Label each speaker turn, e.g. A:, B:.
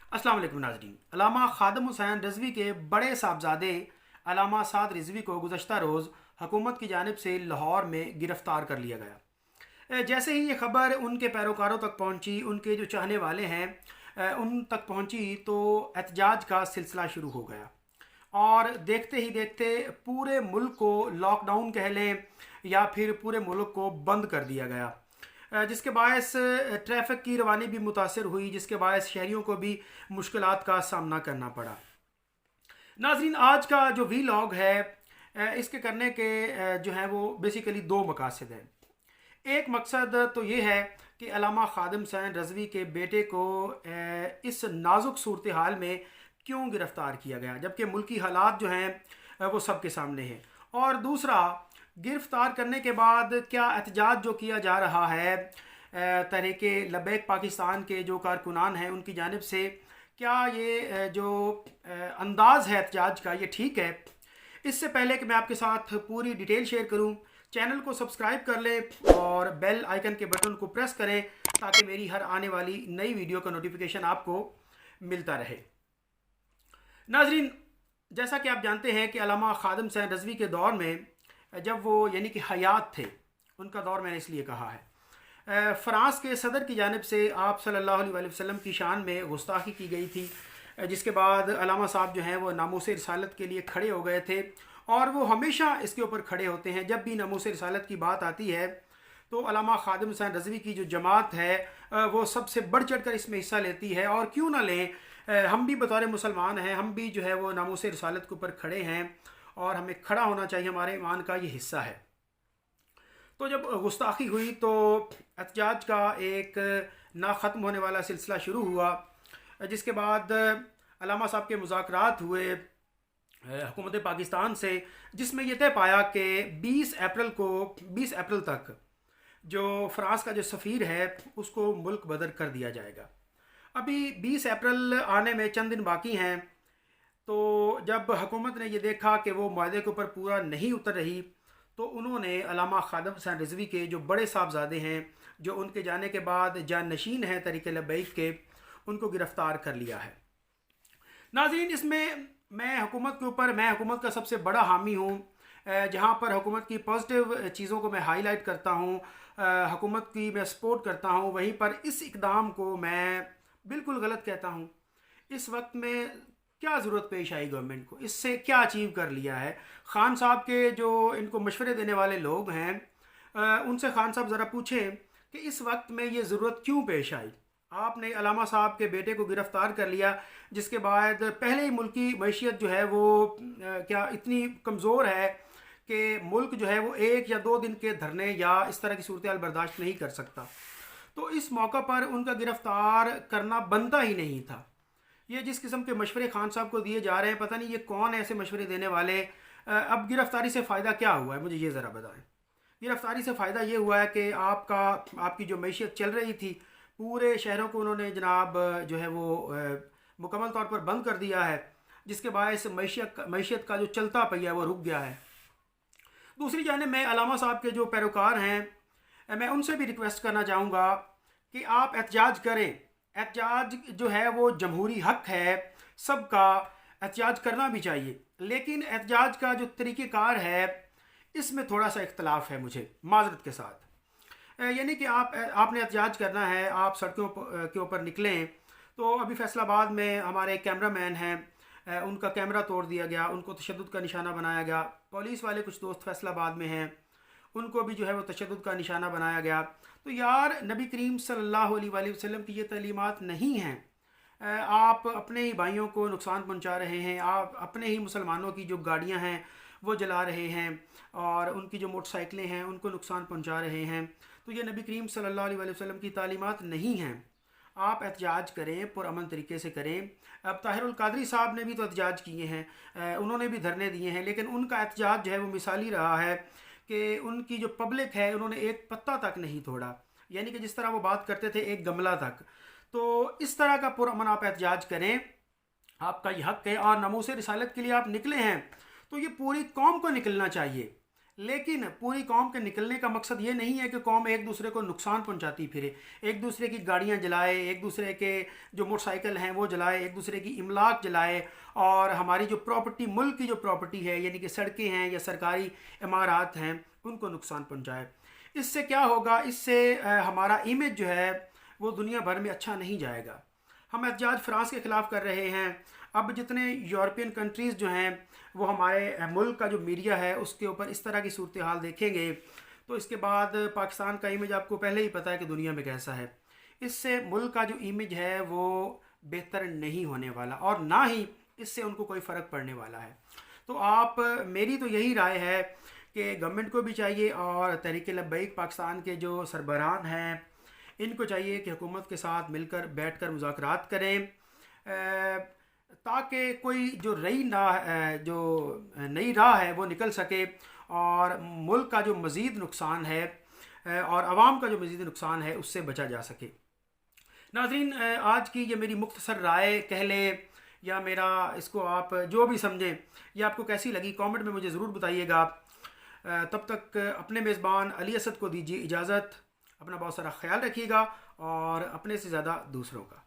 A: अस्सलाम वालेकुम नाज़रीन। अल्लामा ख़ादम हुसैन रिज़वी के बड़े साहबजादे अल्लामा साद रिज़वी को गुज़श्ता रोज़ हुकूमत की जानिब से लाहौर में गिरफ़्तार कर लिया गया। जैसे ही ये ख़बर उनके पैरोकारों तक पहुंची, उनके जो चाहने वाले हैं उन तक पहुंची, तो एहतजाज का सिलसिला शुरू हो गया। और देखते ही देखते पूरे मुल्क को लॉकडाउन कह लें या फिर पूरे मुल्क को बंद कर दिया गया, जिसके बायस ट्रैफिक की रवानी भी मुतासर हुई, जिसके बायस शहरियों को भी मुश्किलात का सामना करना पड़ा। नाजरीन, आज का जो वी लॉग है इसके करने के जो हैं वो बेसिकली दो मकासद हैं। एक मकसद तो ये है कि अल्लामा ख़ादिम हुसैन रज़वी के बेटे को इस नाजुक सूरत हाल में क्यों गिरफ़्तार किया गया, जबकि मुल्की हालात जो हैं वो सबके सामने हैं। और दूसरा, गिरफ़्तार करने के बाद क्या एहतजाज जो किया जा रहा है तहरीक लब्बैक पाकिस्तान के जो कारकुनान हैं उनकी जानिब से, क्या ये जो अंदाज़ है एहतजाज का, ये ठीक है? इससे पहले कि मैं आपके साथ पूरी डिटेल शेयर करूं, चैनल को सब्सक्राइब कर लें और बेल आइकन के बटन को प्रेस करें ताकि मेरी हर आने वाली नई वीडियो का नोटिफिकेशन आपको मिलता रहे। नाजरीन, जैसा कि आप जानते हैं कि अल्लामा ख़ादिम हुसैन रज़वी के दौर में, जब वो यानी कि हयात थे, उनका दौर मैंने इसलिए कहा है, फ़्रांस के सदर की जानिब से आप सल्लल्लाहु अलैहि वसल्लम की शान में गुस्ताखी की गई थी, जिसके बाद अल्लामा साहब जो हैं वो नामूस रिसालत के लिए खड़े हो गए थे। और वो हमेशा इसके ऊपर खड़े होते हैं, जब भी नामूस रिसालत की बात आती है तो अल्लामा ख़ादिम हुसैन रज़वी की जो जमात है वो सबसे बढ़ चढ़ कर इसमें हिस्सा लेती है। और क्यों ना लें, हम भी बतौर मुसलमान हैं, हम भी जो है वो नामूस रिसालत के ऊपर खड़े हैं और हमें खड़ा होना चाहिए, हमारे ईमान का ये हिस्सा है। तो जब गुस्ताखी हुई तो एहतजाज का एक ना ख़त्म होने वाला सिलसिला शुरू हुआ, जिसके बाद अल्लामा साहब के मुज़ाकरात हुए हुकूमत पाकिस्तान से, जिसमें यह तय पाया कि 20 अप्रैल तक जो फ़्रांस का जो सफ़ीर है उसको मुल्क बदर कर दिया जाएगा। अभी 20 अप्रैल आने में चंद दिन बाकी हैं, तो जब हुकूमत ने यह देखा कि वो मुआहदे के ऊपर पूरा नहीं उतर रही, तो उन्होंने अल्लामा ख़ादिम हुसैन रिज़वी के जो बड़े साहबजादे हैं, जो उनके जाने के बाद जान नशीन हैं तरीक़े लब्बैक के, उनको गिरफ़्तार कर लिया है। नाज़रीन, इसमें मैं हुकूमत का सबसे बड़ा हामी हूँ। जहाँ पर हुकूमत की पॉजिटिव चीज़ों को मैं हाईलाइट करता हूँ, हुकूमत की मैं सपोर्ट करता हूँ, वहीं पर इस इक़दाम को मैं बिल्कुल गलत कहता हूँ। इस वक्त में क्या ज़रूरत पेश आई गवर्नमेंट को, इससे क्या अचीव कर लिया है? खान साहब के जो इनको मशवरे देने वाले लोग हैं, उनसे खान साहब ज़रा पूछें कि इस वक्त में ये ज़रूरत क्यों पेश आई। आपने अल्लामा साहब के बेटे को गिरफ़्तार कर लिया, जिसके बाद पहले ही मुल्क की मैशियत जो है वो क्या इतनी कमज़ोर है कि मुल्क जो है वो 1 या 2 दिन के धरने या इस तरह की सूरत हाल बर्दाश्त नहीं कर सकता। तो इस मौका पर उनका गिरफ़्तार करना बनता ही नहीं था। ये जिस किस्म के मशवरे खान साहब को दिए जा रहे हैं, पता नहीं ये कौन है ऐसे मशवरे देने वाले। अब गिरफ़्तारी से फ़ायदा क्या हुआ है, मुझे ये ज़रा बताएं। गिरफ़्तारी से फ़ायदा ये हुआ है कि आपकी जो मैशियत चल रही थी, पूरे शहरों को उन्होंने जनाब जो है वो मुकम्मल तौर पर बंद कर दिया है, जिसके बायस मैशियत का जो चलता पहिया वो रुक गया है। दूसरी जानिब मैं अल्लामा साहब के जो पैरोकार हैं, मैं उनसे भी रिक्वेस्ट करना चाहूँगा कि आप एहतजाज करें। एहतजाज जो है वो जमहूरी हक है सबका, एहतजाज करना भी चाहिए, लेकिन एहतजाज का जो तरीक़ेकार है इसमें थोड़ा सा इख्तलाफ है मुझे माज़रत के साथ। यानी कि आपने एहतजाज करना है, आप सड़कों के ऊपर निकलें। तो अभी फैसलाबाद में हमारे कैमरा मैन हैं, उनका कैमरा तोड़ दिया गया, उनको तशद्दुद का निशाना बनाया गया। पुलिस वाले कुछ दोस्त फैसलाबाद में हैं, उनको भी जो है वो तशद्दुद का निशाना बनाया गया। तो यार, नबी करीम सल्लल्लाहु अलैहि वसल्लम की ये तालीमात नहीं हैं। आप अपने ही भाइयों को नुकसान पहुंचा रहे हैं, आप अपने ही मुसलमानों की जो गाड़ियां हैं वो जला रहे हैं और उनकी जो मोटरसाइकिलें हैं उनको नुकसान पहुंचा रहे हैं। तो ये नबी करीम सल्लल्लाहु अलैहि वसल्लम की तालीमात नहीं हैं। आप एहतजाज करें, पुरअमन तरीके से करें। अब ताहिरुल कादरी साहब ने भी तो एहतजाज किए हैं, उन्होंने भी धरने दिए हैं, लेकिन उनका एहतजाज जो है वो मिसाली रहा है कि उनकी जो पब्लिक है उन्होंने एक पत्ता तक नहीं तोड़ा, यानी कि जिस तरह वो बात करते थे एक गमला तक। तो इस तरह का पुरअमन आप एहतजाज करें, आपका ये हक है। और नमूस रिसालत के लिए आप निकले हैं तो ये पूरी कौम को निकलना चाहिए। लेकिन पूरी कौम के निकलने का मकसद ये नहीं है कि कौम एक दूसरे को नुकसान पहुंचाती फिरे, एक दूसरे की गाड़ियां जलाए, एक दूसरे के जो मोटरसाइकिल हैं वो जलाए, एक दूसरे की इमलाक जलाए, और हमारी जो प्रॉपर्टी, मुल्क की जो प्रॉपर्टी है यानी कि सड़कें हैं या सरकारी इमारत हैं, उनको नुकसान पहुंचाए। इससे क्या होगा, इससे हमारा इमेज जो है वो दुनिया भर में अच्छा नहीं जाएगा। हम एहतजाज फ्रांस के ख़िलाफ़ कर रहे हैं। अब जितने यूरोपियन कंट्रीज़ जो हैं वो हमारे मुल्क का जो मीडिया है उसके ऊपर इस तरह की सूरत हाल देखेंगे, तो इसके बाद पाकिस्तान का इमेज आपको पहले ही पता है कि दुनिया में कैसा है। इससे मुल्क का जो इमेज है वो बेहतर नहीं होने वाला, और ना ही इससे उनको कोई फ़र्क पड़ने वाला है। तो आप, मेरी तो यही राय है कि गवर्नमेंट को भी चाहिए और तहरीक लब्बैक पाकिस्तान के जो सरबराहान हैं इनको चाहिए कि हुकूमत के साथ मिलकर बैठकर मुज़ाकरात करें, ताकि कोई जो नई राह है वो निकल सके, और मुल्क का जो मज़ीद नुकसान है और आवाम का जो मज़ीद नुकसान है उससे बचा जा सके। नाज़रीन, आज की ये मेरी मुख्तसर राय कह लें या मेरा, इसको आप जो भी समझें, ये आपको कैसी लगी कमेंट में मुझे ज़रूर बताइएगा। तब तक अपने मेज़बान अली असद को दीजिए इजाज़त। अपना बहुत सारा ख्याल रखिएगा और अपने से ज़्यादा दूसरों का।